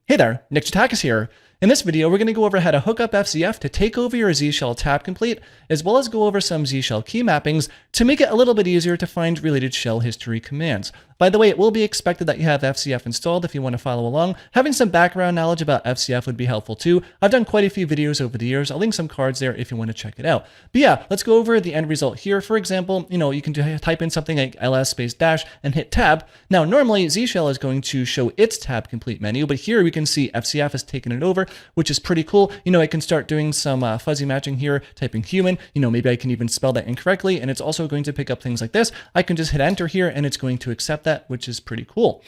Hey there, Nick Chatakis here. In this video, we're going to go over how to hook up FZF to take over your Z Shell tab complete, as well as go over some Z Shell key mappings to make it a little bit easier to find related shell history commands. By the way, it will be expected that you have FZF installed if you want to follow along. Having some background knowledge about FZF would be helpful too. I've done quite a few videos over the years. I'll link some cards there if you want to check it out. But yeah, let's go over the end result here. For example, you can type in something like ls space dash and hit tab. Now, normally Z Shell is going to show its tab complete menu, but here we can see FZF has taken it over, which is pretty cool. I can start doing some fuzzy matching here, typing human. Maybe I can even spell that incorrectly, and it's also going to pick up things like this. I can just hit enter here, and it's going to accept that, which is pretty cool.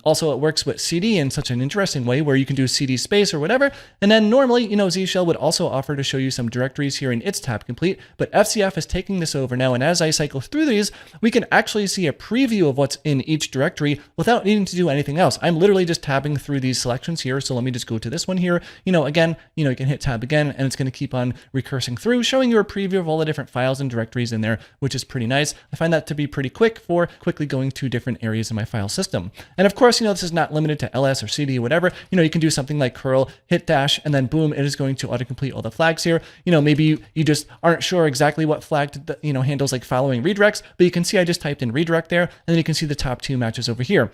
Also, it works with CD in such an interesting way where you can do CD space or whatever. And then normally, Z Shell would also offer to show you some directories here in its tab complete, but FZF is taking this over now. And as I cycle through these, we can actually see a preview of what's in each directory without needing to do anything else. I'm literally just tabbing through these selections here. So let me just go to this one here. Again, you can hit tab again, and it's going to keep on recursing through, showing you a preview of all the different files and directories in there, which is pretty nice. I find that to be pretty quick for quickly going to different areas in my file system. And of course, this is not limited to ls or cd or whatever. You can do something like curl, hit dash, and then boom, it is going to autocomplete all the flags here. Maybe you just aren't sure exactly what flag handles like following redirects, but you can see I just typed in redirect there, and then you can see the top two matches over here.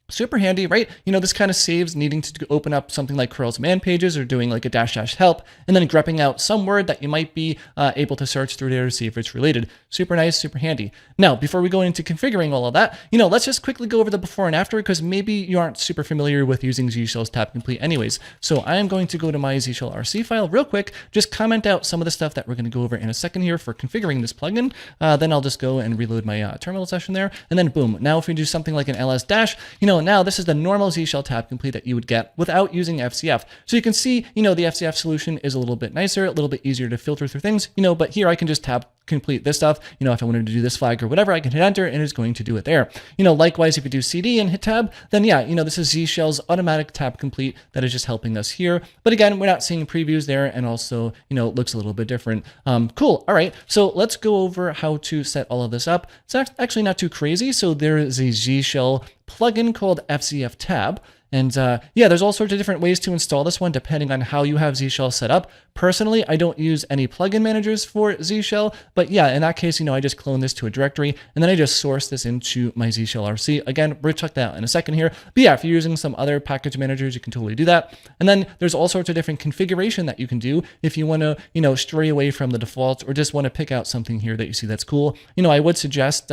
Super handy, right? This kind of saves needing to open up something like curl's man pages or doing like a dash help and then grepping out some word that you might be able to search through there to see if it's related. Super nice, super handy. Now, before we go into configuring all of that, let's just quickly go over the before and after because maybe you aren't super familiar with using Z Shell's tab complete anyways. So I am going to go to my Z Shell RC file real quick, just comment out some of the stuff that we're going to go over in a second here for configuring this plugin. Then I'll just go and reload my terminal session there. And then boom, now if we do something like an ls dash, now this is the normal Z Shell tab complete that you would get without using FZF. So you can see, the FZF solution is a little bit nicer, a little bit easier to filter through things, but here I can just tab complete this stuff. If I wanted to do this flag or whatever, I can hit enter and it's going to do it there. Likewise, if you do CD and hit tab, then yeah, this is Z Shell's automatic tab complete that is just helping us here. But again, we're not seeing previews there, and also, it looks a little bit different. Cool. All right. So let's go over how to set all of this up. It's actually not too crazy. So there is a Z Shell plugin called fzf-tab. And yeah, there's all sorts of different ways to install this one depending on how you have Z Shell set up. Personally, I don't use any plugin managers for Z Shell, but yeah, in that case, I just clone this to a directory and then I just source this into my Z Shell RC. Again, we'll check that out in a second here. But yeah, if you're using some other package managers, you can totally do that. And then there's all sorts of different configuration that you can do if you want to, stray away from the defaults or just want to pick out something here that you see that's cool. I would suggest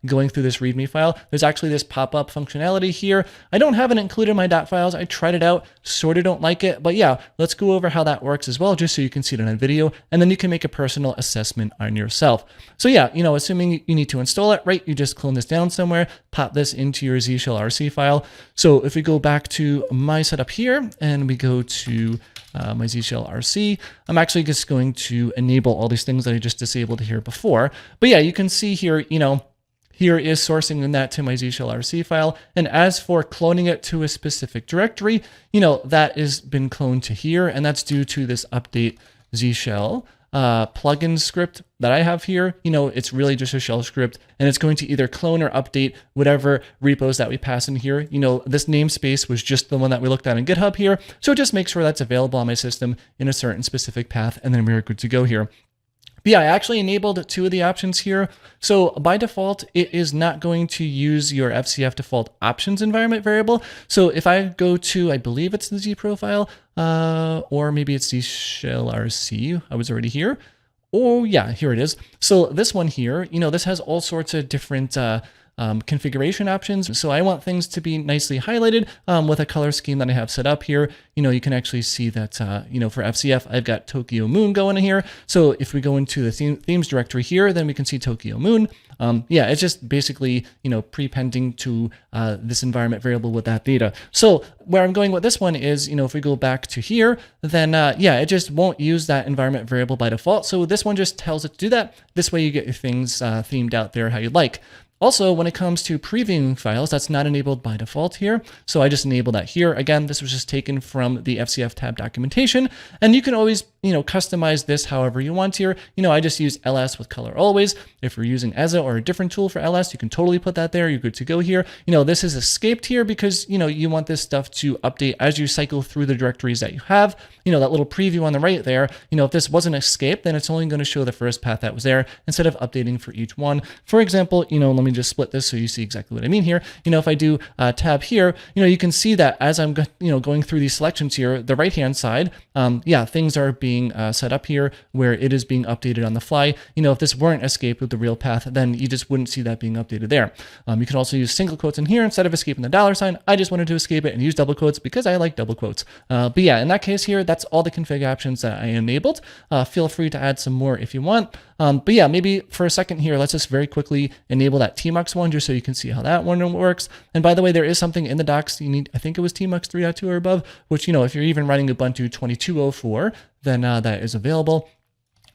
going through this README file. There's actually this pop-up functionality here. I don't have it included in my .files. I tried it out, sort of don't like it, but yeah, let's go over how that works as well, just so you can see it in a video, and then you can make a personal assessment on yourself. So yeah, assuming you need to install it, right, you just clone this down somewhere, pop this into your Z Shell RC file. So if we go back to my setup here and we go to my Z Shell RC, I'm actually just going to enable all these things that I just disabled here before. But yeah, you can see here, here is sourcing that to my Z Shell RC file. And as for cloning it to a specific directory, that has been cloned to here. And that's due to this update Z Shell plugin script that I have here. It's really just a shell script, and it's going to either clone or update whatever repos that we pass in here. This namespace was just the one that we looked at in GitHub here. So just make sure that's available on my system in a certain specific path, and then we're good to go here. But yeah, I actually enabled two of the options here. So by default, it is not going to use your FZF default options environment variable. So if I go to, I believe it's the Z profile, or maybe it's Z Shell RC. I was already here. Oh yeah, here it is. So this one here, this has all sorts of different configuration options. So I want things to be nicely highlighted with a color scheme that I have set up here. You can actually see that, for FZF, I've got Tokyo Moon going in here. So if we go into the themes directory here, then we can see Tokyo Moon. Yeah, it's just basically, pre-pending to this environment variable with that data. So where I'm going with this one is, if we go back to here, then yeah, it just won't use that environment variable by default. So this one just tells it to do that. This way you get your things themed out there how you'd like. Also, when it comes to previewing files, that's not enabled by default here. So I just enabled that here. Again, this was just taken from the fzf-tab documentation, and you can always, customize this however you want here. I just use ls with color always. If you're using EZA or a different tool for ls, you can totally put that there. You're good to go here. This is escaped here because, you want this stuff to update as you cycle through the directories that you have. That little preview on the right there, if this wasn't escaped, then it's only going to show the first path that was there instead of updating for each one. For example, let me just split this so you see exactly what I mean here. If I do tab here, you can see that as I'm, going through these selections here, the right-hand side, things are being set up here where it is being updated on the fly. If this weren't escaped with the real path, then you just wouldn't see that being updated there. You can also use single quotes in here instead of escaping the $sign. I just wanted to escape it and use double quotes because I like double quotes. But yeah, in that case here, that's all the config options that I enabled. Feel free to add some more if you want. But yeah, maybe for a second here, let's just very quickly enable that tmux one just so you can see how that one works. And by the way, there is something in the docs you need, I think it was tmux 3.2 or above, which, if you're even running Ubuntu 22.04, then that is available.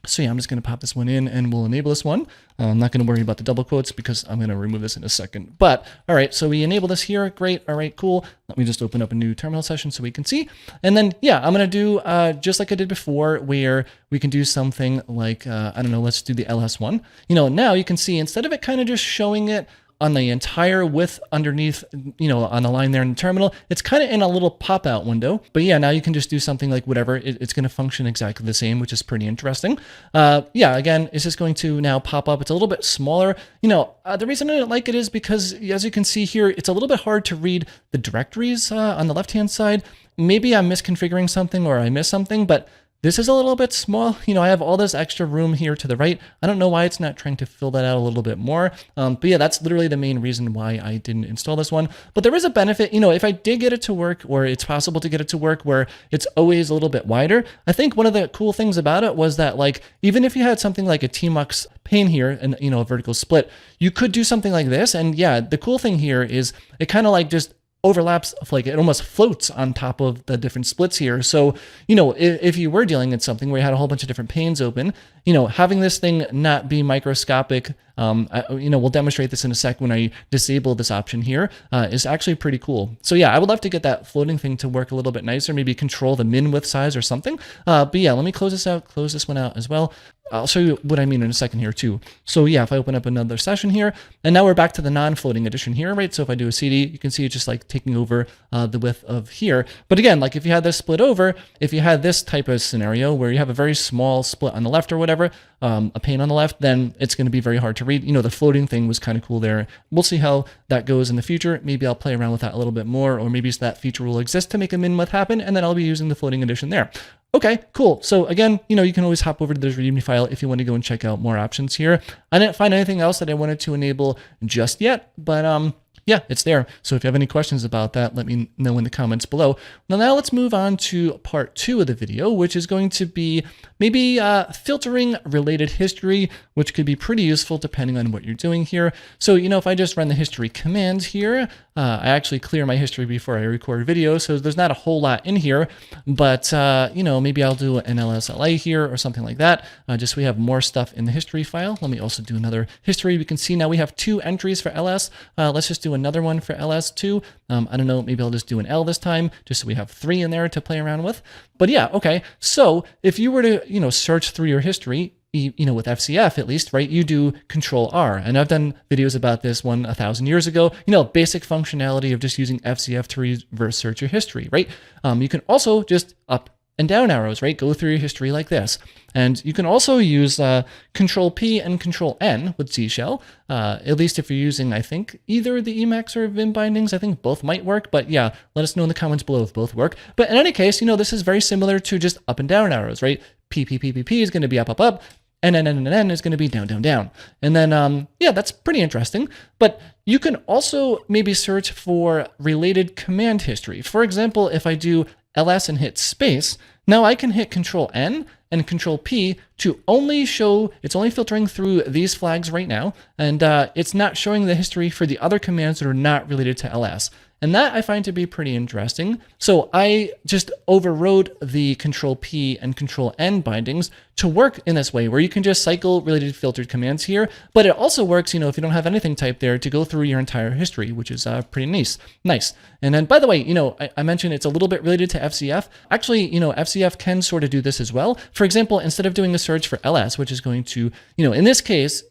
So yeah, I'm just going to pop this one in and we'll enable this one. I'm not going to worry about the double quotes because I'm going to remove this in a second. But all right, so we enable this here. Great. All right, cool. Let me just open up a new terminal session so we can see. And then, yeah, I'm going to do just like I did before where we can do something like, I don't know, let's do the ls one. Now you can see instead of it kind of just showing it on the entire width underneath, on the line there in the terminal, it's kind of in a little pop-out window. But yeah, now you can just do something like whatever. It's going to function exactly the same, which is pretty interesting. Yeah, again, it's just going to now pop up. It's a little bit smaller. The reason I don't like it is because, as you can see here, it's a little bit hard to read the directories on the left-hand side. Maybe I'm misconfiguring something or I missed something, but this is a little bit small. I have all this extra room here to the right. I don't know why it's not trying to fill that out a little bit more. But yeah, that's literally the main reason why I didn't install this one. But there is a benefit, if I did get it to work, or it's possible to get it to work where it's always a little bit wider. I think one of the cool things about it was that, like, even if you had something like a tmux pane here and, a vertical split, you could do something like this. And yeah, the cool thing here is it kind of like just overlaps, like it almost floats on top of the different splits here. So, if you were dealing with something where you had a whole bunch of different panes open, having this thing not be microscopic, we'll demonstrate this in a sec when I disable this option here, is actually pretty cool. So yeah, I would love to get that floating thing to work a little bit nicer, maybe control the min width size or something. But yeah, let me close this one out as well. I'll show you what I mean in a second here too. So yeah, if I open up another session here, and now we're back to the non-floating edition here, right? So if I do a CD, you can see it's just like taking over the width of here. But again, like if you had this split over, if you had this type of scenario where you have a very small split on the left or whatever, a pane on the left, then it's going to be very hard to read. The floating thing was kind of cool there. We'll see how that goes in the future. Maybe I'll play around with that a little bit more, or maybe that feature will exist to make a min width happen, and then I'll be using the floating edition there. Okay, cool. So again, you can always hop over to this README file if you want to go and check out more options here. I didn't find anything else that I wanted to enable just yet, but yeah, it's there. So if you have any questions about that, let me know in the comments below. Now let's move on to part 2 of the video, which is going to be maybe filtering related history, which could be pretty useful depending on what you're doing here. So, if I just run the history command here, I actually clear my history before I record video, so there's not a whole lot in here, but maybe I'll do an lsla here or something like that, just so we have more stuff in the history file. Let me also do another history. We can see now we have 2 entries for ls. Let's just do another one for ls2. I don't know, maybe I'll just do an L this time, just so we have 3 in there to play around with. But yeah, okay, so if you were to, search through your history, with FCF at least, right, you do Control R. And I've done videos about this 1,000 years ago, basic functionality of just using FCF to reverse search your history, right? You can also just up and down arrows, right? Go through your history like this. And you can also use Control P and Control N with Z shell, at least if you're using, I think, either the Emacs or Vim bindings. I think both might work, but yeah, let us know in the comments below if both work. But in any case, this is very similar to just up and down arrows, right? P is going to be up, up, up. And N is going to be down, down, down. And then, yeah, that's pretty interesting. But you can also maybe search for related command history. For example, if I do ls and hit space, now I can hit Control N and Control P to only show, it's only filtering through these flags right now, and it's not showing the history for the other commands that are not related to ls. And that I find to be pretty interesting. So I just overrode the Control P and Control N bindings to work in this way, where you can just cycle related filtered commands here. But it also works, if you don't have anything typed there, to go through your entire history, which is pretty nice. And then, by the way, I mentioned it's a little bit related to FZF. Actually, FZF can sort of do this as well. For example, instead of doing a search for ls, which is going to, in this case,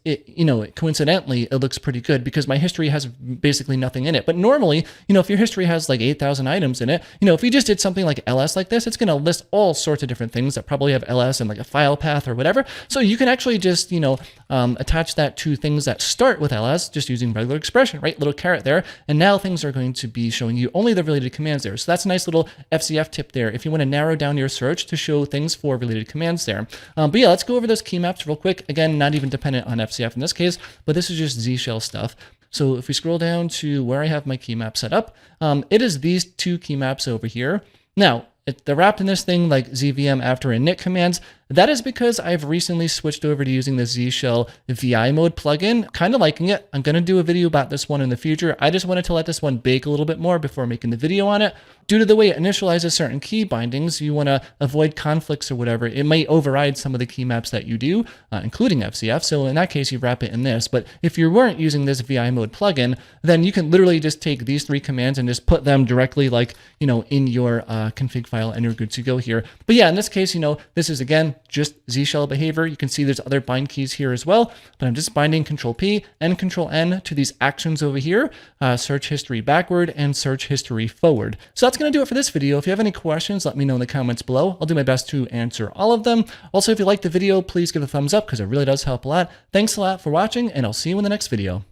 coincidentally, it looks pretty good because my history has basically nothing in it. But normally, if your history has like 8,000 items in it, if you just did something like ls like this, it's going to list all sorts of different things that probably have ls and like a file path or whatever. So you can actually just, attach that to things that start with ls just using regular expression, right? Little caret there. And now things are going to be showing you only the related commands there. So that's a nice little FZF tip there if you want to narrow down your search to show things for related commands there. But yeah, let's go over those key maps real quick. Again, not even dependent on FZF in this case, but this is just Z shell stuff. So if we scroll down to where I have my key map set up, it is these two key maps over here. Now, they're wrapped in this thing like zvm after init commands. That is because I've recently switched over to using the Z Shell VI mode plugin. Kind of liking it. I'm going to do a video about this one in the future. I just wanted to let this one bake a little bit more before making the video on it. Due to the way it initializes certain key bindings, you want to avoid conflicts or whatever. It might override some of the key maps that you do, including FZF. So in that case, you wrap it in this. But if you weren't using this VI mode plugin, then you can literally just take these three commands and just put them directly like, in your config file and you're good to go here. But yeah, in this case, this is again, just Z shell behavior. You can see there's other bind keys here as well, but I'm just binding Control P and Control N to these actions over here, search history backward and search history forward. So that's going to do it for this video. If you have any questions, let me know in the comments below. I'll do my best to answer all of them. Also, if you liked the video, please give a thumbs up because it really does help a lot. Thanks a lot for watching, and I'll see you in the next video.